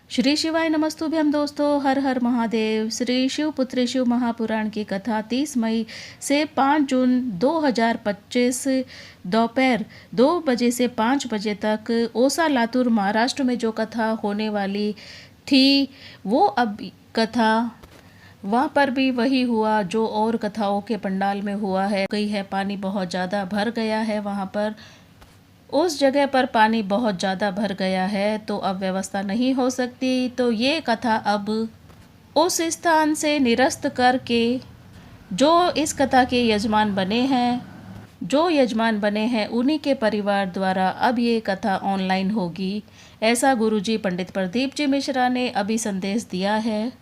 श्री शिवाय नमस्तुभ्यम दोस्तों, हर हर महादेव। श्री शिव पुत्री शिव महापुराण की कथा 30 मई से 5 जून 2025 दोपहर 2 बजे से 5 बजे तक ओसा लातूर महाराष्ट्र में जो कथा होने वाली थी वो अब कथा वहाँ पर भी वही हुआ जो और कथाओं के पंडाल में हुआ है। गई है, पानी बहुत ज़्यादा भर गया है वहाँ पर। उस जगह पर पानी बहुत ज़्यादा भर गया है तो अब व्यवस्था नहीं हो सकती, तो ये कथा अब उस स्थान से निरस्त करके जो इस कथा के यजमान बने हैं उन्हीं के परिवार द्वारा अब ये कथा ऑनलाइन होगी। ऐसा गुरुजी पंडित प्रदीप जी मिश्रा ने अभी संदेश दिया है।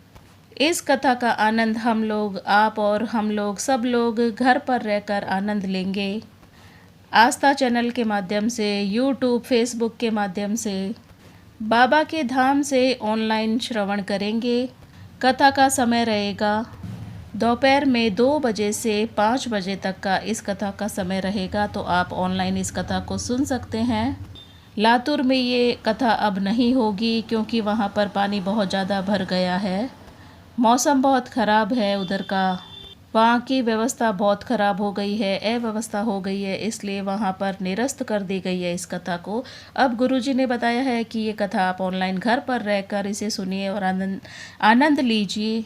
इस कथा का आनंद हम लोग, आप और हम लोग, सब लोग घर पर रहकर आनंद लेंगे। आस्था चैनल के माध्यम से, यूट्यूब, फेसबुक के माध्यम से, बाबा के धाम से ऑनलाइन श्रवण करेंगे। कथा का समय रहेगा दोपहर में 2 बजे से 5 बजे तक का इस कथा का समय रहेगा, तो आप ऑनलाइन इस कथा को सुन सकते हैं। लातूर में ये कथा अब नहीं होगी क्योंकि वहाँ पर पानी बहुत ज़्यादा भर गया है। मौसम बहुत ख़राब है उधर का, वहाँ की व्यवस्था बहुत ख़राब हो गई है, अव्यवस्था हो गई है, इसलिए वहाँ पर निरस्त कर दी गई है इस कथा को। अब गुरुजी ने बताया है कि ये कथा आप ऑनलाइन घर पर रहकर इसे सुनिए और आनंद लीजिए।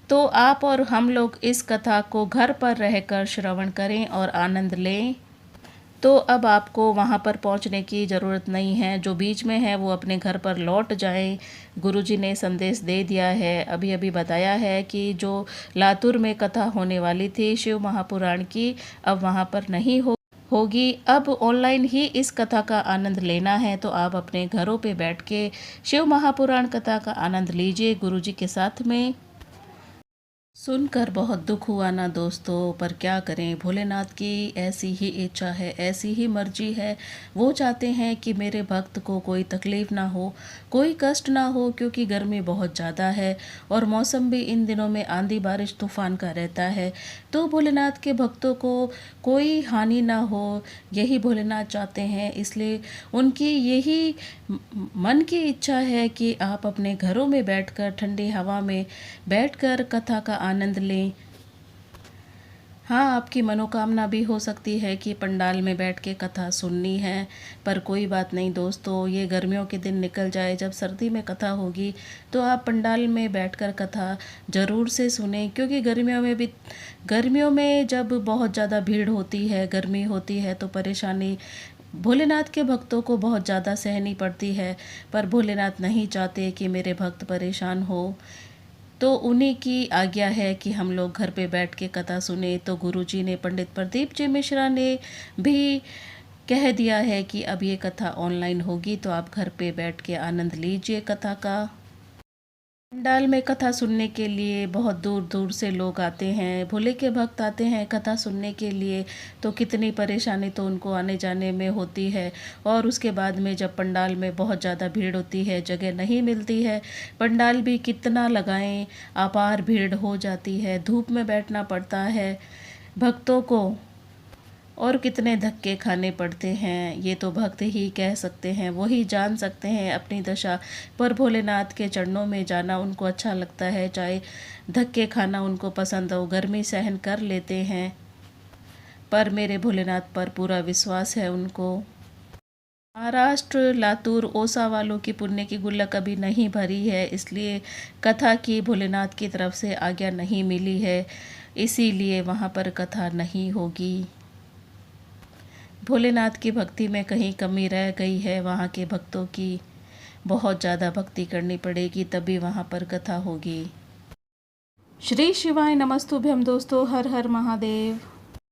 तो आप और हम लोग इस कथा को घर पर रहकर श्रवण करें और आनंद लें। तो अब आपको वहाँ पर पहुँचने की ज़रूरत नहीं है। जो बीच में है वो अपने घर पर लौट जाएं। गुरुजी ने संदेश दे दिया है, अभी अभी बताया है कि जो लातूर में कथा होने वाली थी शिव महापुराण की, अब वहाँ पर नहीं होगी। अब ऑनलाइन ही इस कथा का आनंद लेना है, तो आप अपने घरों पे बैठ के शिव महापुराण कथा का आनंद लीजिए गुरुजी के साथ में। सुनकर बहुत दुख हुआ ना दोस्तों, पर क्या करें, भोलेनाथ की ऐसी ही इच्छा है, ऐसी ही मर्जी है। वो चाहते हैं कि मेरे भक्त को कोई तकलीफ़ ना हो, कोई कष्ट ना हो, क्योंकि गर्मी बहुत ज़्यादा है और मौसम भी इन दिनों में आंधी बारिश तूफान का रहता है। तो भोलेनाथ के भक्तों को कोई हानि ना हो, यही भोलेनाथ चाहते हैं। इसलिए उनकी यही मन की इच्छा है कि आप अपने घरों में बैठकर, ठंडी हवा में बैठकर कथा का आनंद लें। हाँ, आपकी मनोकामना भी हो सकती है कि पंडाल में बैठ के कथा सुननी है, पर कोई बात नहीं दोस्तों, ये गर्मियों के दिन निकल जाए, जब सर्दी में कथा होगी तो आप पंडाल में बैठकर कथा ज़रूर से सुने। क्योंकि गर्मियों में जब बहुत ज़्यादा भीड़ होती है, गर्मी होती है, तो परेशानी भोलेनाथ के भक्तों को बहुत ज़्यादा सहनी पड़ती है। पर भोलेनाथ नहीं चाहते कि मेरे भक्त परेशान हो, तो उन्हीं की आज्ञा है कि हम लोग घर पे बैठ के कथा सुने। तो गुरुजी ने, पंडित प्रदीप जी मिश्रा ने भी कह दिया है कि अब ये कथा ऑनलाइन होगी, तो आप घर पे बैठ के आनंद लीजिए कथा का। पंडाल में कथा सुनने के लिए बहुत दूर दूर से लोग आते हैं, भोले के भक्त आते हैं कथा सुनने के लिए, तो कितनी परेशानी तो उनको आने जाने में होती है। और उसके बाद में जब पंडाल में बहुत ज़्यादा भीड़ होती है, जगह नहीं मिलती है, पंडाल भी कितना लगाएं, अपार भीड़ हो जाती है, धूप में बैठना पड़ता है भक्तों को, और कितने धक्के खाने पड़ते हैं, ये तो भक्त ही कह सकते हैं, वही जान सकते हैं अपनी दशा। पर भोलेनाथ के चरणों में जाना उनको अच्छा लगता है, चाहे धक्के खाना उनको पसंद हो, गर्मी सहन कर लेते हैं। पर मेरे भोलेनाथ पर पूरा विश्वास है उनको। महाराष्ट्र, लातूर, ओसा वालों की पुण्य की गुल्लक अभी नहीं भरी है, इसलिए कथा की भोलेनाथ की तरफ से आज्ञा नहीं मिली है, इसीलिए वहाँ पर कथा नहीं होगी। भोलेनाथ की भक्ति में कहीं कमी रह गई है, वहाँ के भक्तों की बहुत ज़्यादा भक्ति करनी पड़ेगी, तभी वहाँ पर कथा होगी। श्री शिवाय नमस्तुभ्यम दोस्तों, हर हर महादेव।